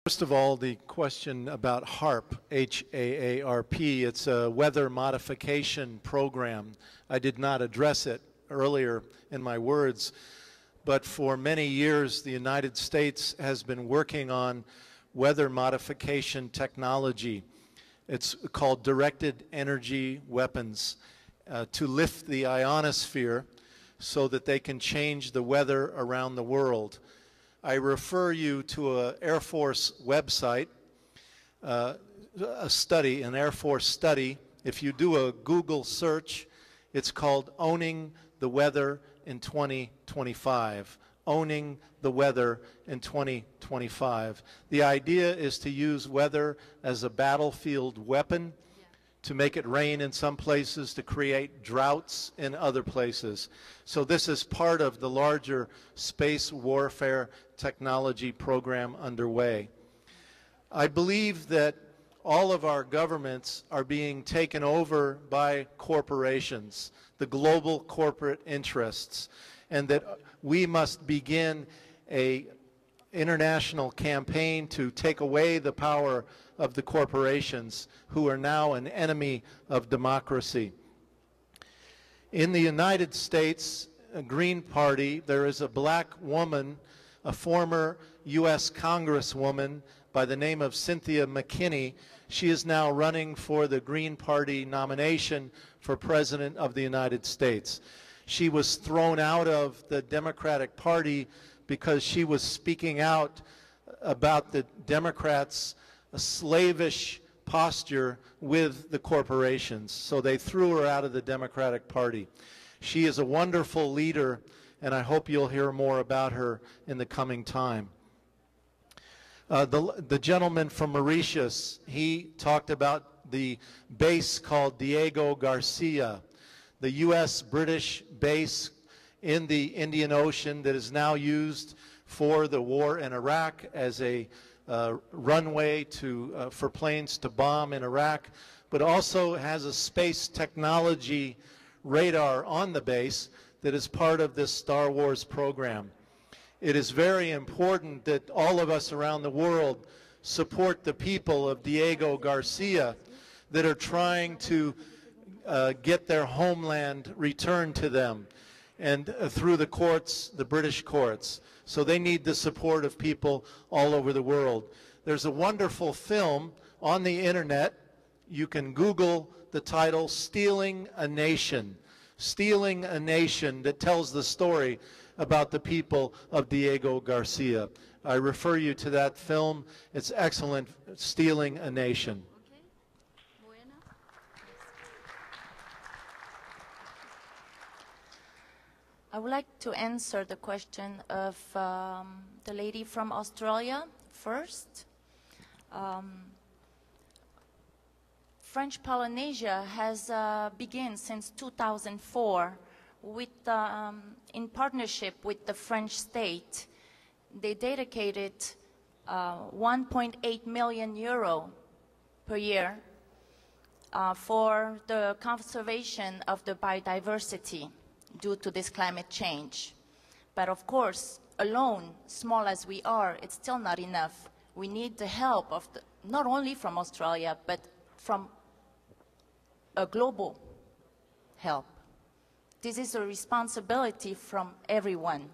First of all, the question about HAARP, H-A-A-R-P, it's a weather modification program. I did not address it earlier in my words, but for many years the United States has been working on weather modification technology. It's called directed energy weapons to lift the ionosphere so that they can change the weather around the world. I refer you to an Air Force website, an Air Force study. If you do a Google search, it's called Owning the Weather in 2025. Owning the Weather in 2025. The idea is to use weather as a battlefield weapon, to make it rain in some places, to create droughts in other places. So this is part of the larger space warfare technology program underway. I believe that all of our governments are being taken over by corporations, the global corporate interests, and that we must begin an international campaign to take away the power of the corporations who are now an enemy of democracy. In the United States, a Green Party, there is a black woman, a former U.S. Congresswoman by the name of Cynthia McKinney. She is now running for the Green Party nomination for President of the United States. She was thrown out of the Democratic Party because she was speaking out about the Democrats' slavish posture with the corporations. So they threw her out of the Democratic Party. She is a wonderful leader, and I hope you'll hear more about her in the coming time. The gentleman from Mauritius, he talked about the base called Diego Garcia, the U.S.-British base in the Indian Ocean that is now used for the war in Iraq as a runway for planes to bomb in Iraq, but also has a space technology radar on the base that is part of this Star Wars program. It is very important that all of us around the world support the people of Diego Garcia that are trying to get their homeland returned to them, and through the courts, the British courts. So they need the support of people all over the world. There's a wonderful film on the internet. You can Google the title, Stealing a Nation. Stealing a Nation, that tells the story about the people of Diego Garcia. I refer you to that film. It's excellent, Stealing a Nation. I would like to answer the question of the lady from Australia first. French Polynesia has begun since 2004 with, in partnership with the French state. They dedicated 1.8 million euro per year for the conservation of the biodiversity due to this climate change. But of course, alone, small as we are, it's still not enough. We need the help of not only from Australia, but from a global help. This is a responsibility from everyone.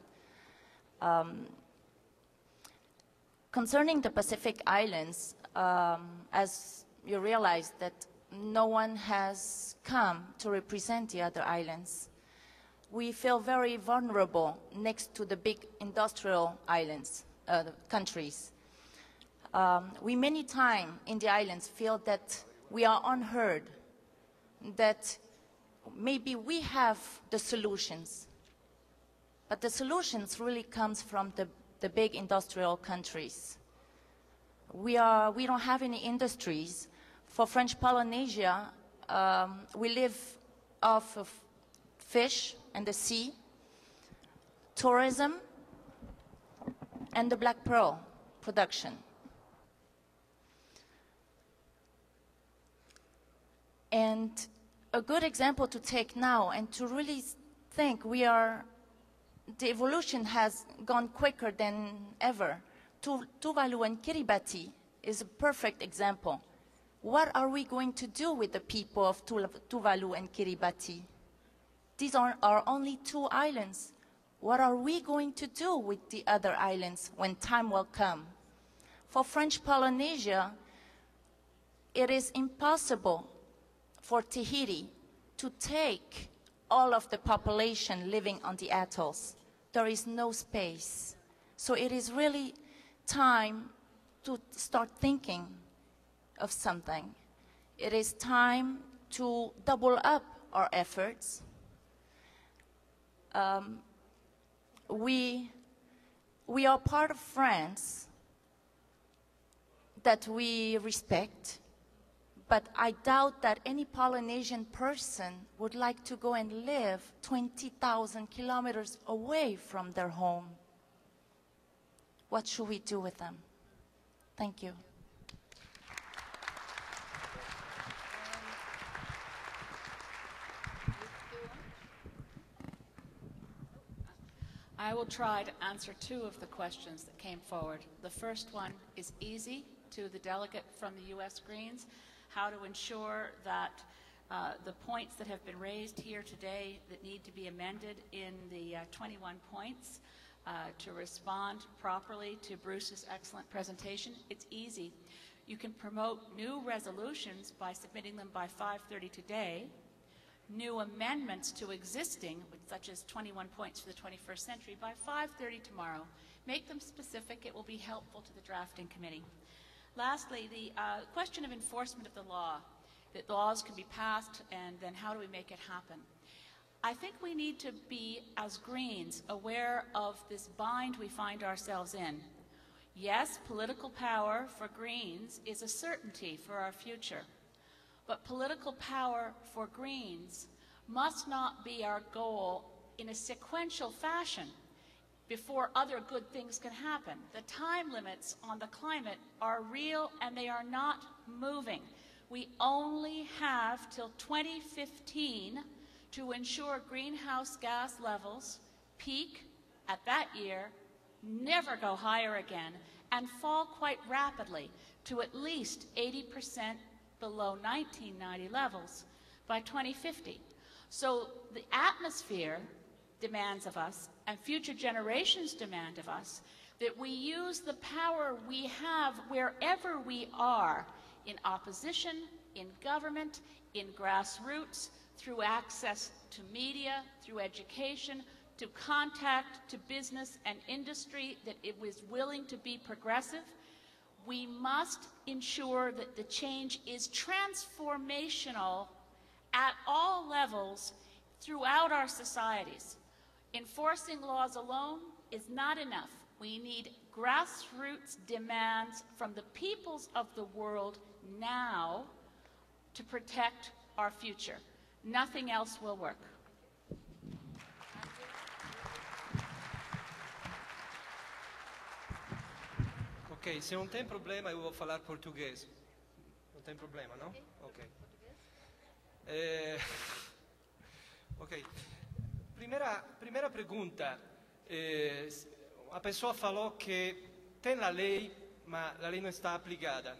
Concerning the Pacific Islands, as you realize that no one has come to represent the other islands. We feel very vulnerable next to the big industrial islands, countries. We many times in the islands feel that we are unheard, that maybe we have the solutions, but the solutions really comes from the big industrial countries. We don't have any industries. For French Polynesia, we live off of fish and the sea, tourism, and the black pearl production. And a good example to take now and to really think the evolution has gone quicker than ever. Tuvalu and Kiribati is a perfect example. What are we going to do with the people of Tuvalu and Kiribati? These are our only 2 islands. What are we going to do with the other islands when time will come? For French Polynesia, it is impossible for Tahiti to take all of the population living on the atolls. There is no space. So it is really time to start thinking of something. It is time to double up our efforts. We are part of France that we respect, but I doubt that any Polynesian person would like to go and live 20,000 kilometers away from their home. What should we do with them? Thank you. I will try to answer 2 of the questions that came forward. The first one is easy to the delegate from the U.S. Greens, how to ensure that the points that have been raised here today that need to be amended in the 21 points to respond properly to Bruce's excellent presentation. It's easy. You can promote new resolutions by submitting them by 5:30 today, new amendments to existing, such as 21 points for the 21st century, by 5:30 tomorrow. Make them specific. It will be helpful to the drafting committee. Lastly, the question of enforcement of the law, that laws can be passed, and then how do we make it happen? I think we need to be, as Greens, aware of this bind we find ourselves in. Yes, political power for Greens is a certainty for our future. But political power for Greens must not be our goal in a sequential fashion before other good things can happen. The time limits on the climate are real and they are not moving. We only have till 2015 to ensure greenhouse gas levels peak at that year, never go higher again, and fall quite rapidly to at least 80% below 1990 levels by 2050. So the atmosphere demands of us, and future generations demand of us, that we use the power we have wherever we are, in opposition, in government, in grassroots, through access to media, through education, to contact to business and industry that it was willing to be progressive. We must ensure that the change is transformational at all levels throughout our societies. Enforcing laws alone is not enough. We need grassroots demands from the peoples of the world now to protect our future. Nothing else will work. Ok, se não tem problema eu vou falar português. Não tem problema, não? Ok. Ok. Primeira pergunta. A pessoa falou que tem a lei, mas a lei não está aplicada.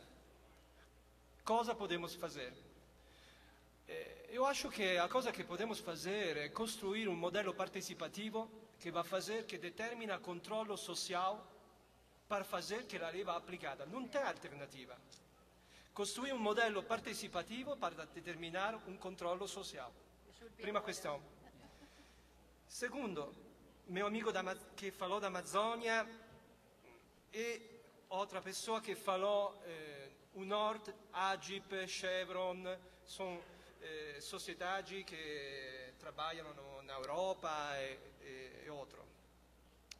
Cosa podemos fazer? Eu acho que a cosa che podemos fazer è costruire un modello partecipativo che va a fazer, che determina controllo social per fazer che la lei va applicata. Non c'è alternativa. Costruire un modello partecipativo per determinare un controllo sociale. Prima questione. Secondo, mio amico che falò d'Amazzonia e altra persona che falò Nord, Agip, Chevron, sono società che lavorano in Europa e altro.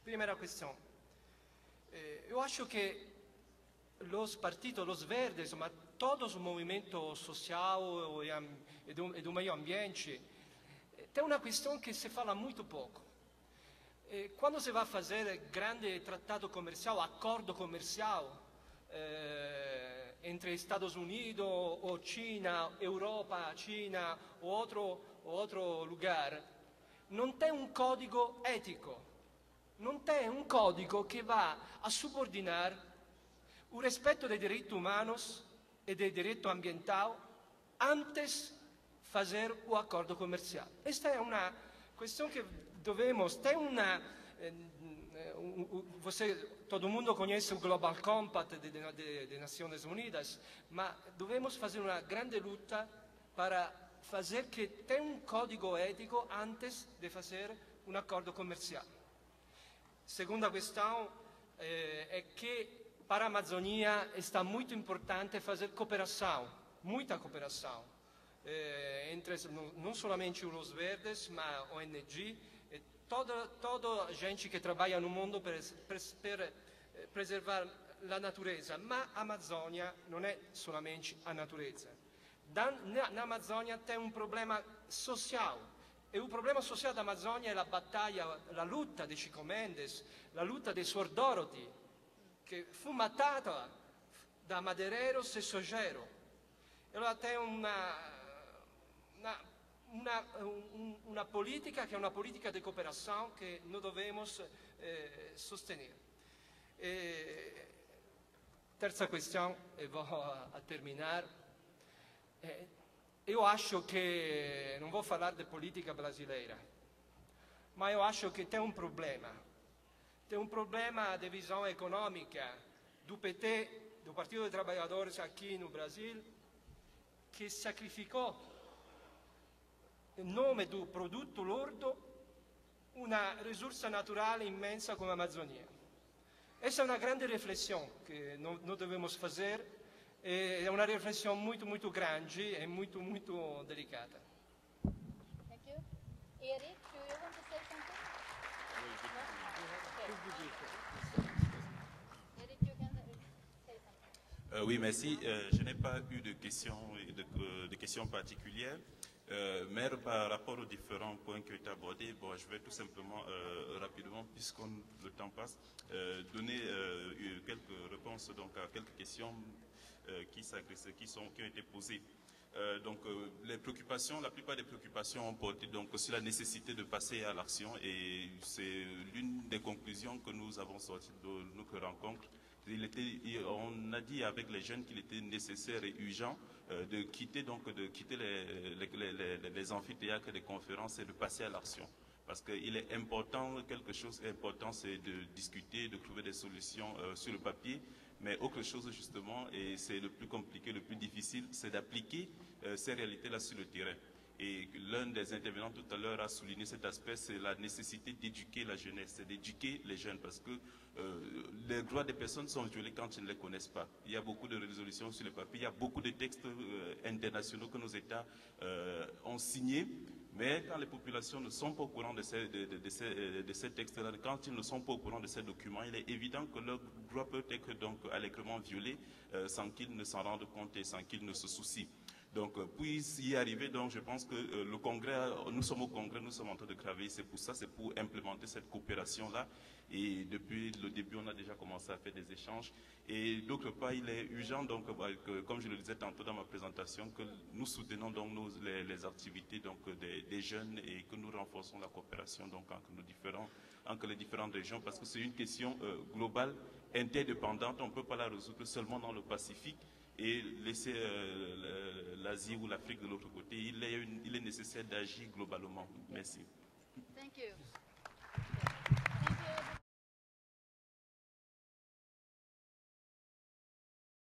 Prima questione. Io acho che los partidos, los verdes, insomma, todo il movimento sociale e do meio ambiente, tem una questione che si parla molto poco. Quando si va a fare grande trattato commerciale, accordo commerciale, entre Estados Unidos o China, Europa, China o otro lugar, non c'è un codice etico. non è un codice che va a subordinare il rispetto dei diritti umani e dei diritti ambientali antes fazer o acordo comercial. Esta é uma questão que devemos, tem uma, todo mundo conhece o Global Compact das Nações Unidas, mas devemos fazer uma grande luta para fazer que tenha um código ético antes de fazer um acordo comercial. Segunda questão é que para a Amazônia está muito importante fazer cooperação, muita cooperação, entre não somente os verdes, mas ONG, e toda a gente que trabalha no mundo para preservar a natureza. Mas a Amazônia não é somente a natureza. Na Amazônia tem um problema social. E o problema social da Amazônia é a batalha, a luta de Chico Mendes, a luta de Suor Dorothy, che fu matata da madereros e soggeros. Allora tem una politica che è una politica di cooperazione che noi dobbiamo sostenere. Terza questione, e vou a terminare. Io acho che, non voglio parlare di politica brasileira, ma io acho che c'è un problema. C'è un problema di visione economica do PT, do Partido dos Trabalhadores aqui no Brasil, che sacrificò in nome do prodotto lordo una risorsa naturale immensa come l'Amazzonia. Questa è una grande riflessione che noi dobbiamo fare, è una riflessione molto molto grande e molto molto delicata. Thank you. Eric, do you want to say something? Eric, you can say something. Oui, merci. Je n'ai pas eu de questions particulières, mais par rapport aux différents points qui ont été abordés, bon, je vais tout simplement, rapidement, puisque le temps passe, donner quelques réponses donc, à quelques questions qui ont été posées. Les préoccupations, la plupart des préoccupations ont porté donc, sur la nécessité de passer à l'action, et c'est l'une des conclusions que nous avons sorties de notre rencontre. On a dit avec les jeunes qu'il était nécessaire et urgent de quitter les amphithéâtres des conférences et de passer à l'action. Parce qu'il est important, quelque chose d'important, c'est de discuter, de trouver des solutions sur le papier, mais autre chose justement, et c'est le plus compliqué, le plus difficile, c'est d'appliquer ces réalités-là sur le terrain. Et l'un des intervenants tout à l'heure a souligné cet aspect, c'est la nécessité d'éduquer la jeunesse, c'est d'éduquer les jeunes, parce que les droits des personnes sont violés quand ils ne les connaissent pas. Il y a beaucoup de résolutions sur le papier, il y a beaucoup de textes internationaux que nos États ont signés, mais quand les populations ne sont pas au courant de ces textes-là, quand ils ne sont pas au courant de ces documents, il est évident que leurs droits peuvent être donc allègrement violés sans qu'ils ne s'en rendent compte et sans qu'ils ne se soucient. Donc, puis y arriver, donc, je pense que le Congrès, nous sommes au Congrès, nous sommes en train de travailler, c'est pour ça, c'est pour implémenter cette coopération-là. Et depuis le début, on a déjà commencé à faire des échanges. Et d'autre part, il est urgent, donc, comme je le disais tantôt dans ma présentation, que nous soutenons donc les activités donc, des jeunes et que nous renforçons la coopération donc, entre les différentes régions, parce que c'est une question globale, interdépendante. On ne peut pas la résoudre seulement dans le Pacifique et laisser l'Asie ou l'Afrique de l'autre côté. Il est nécessaire d'agir globalement. Merci. Thank you.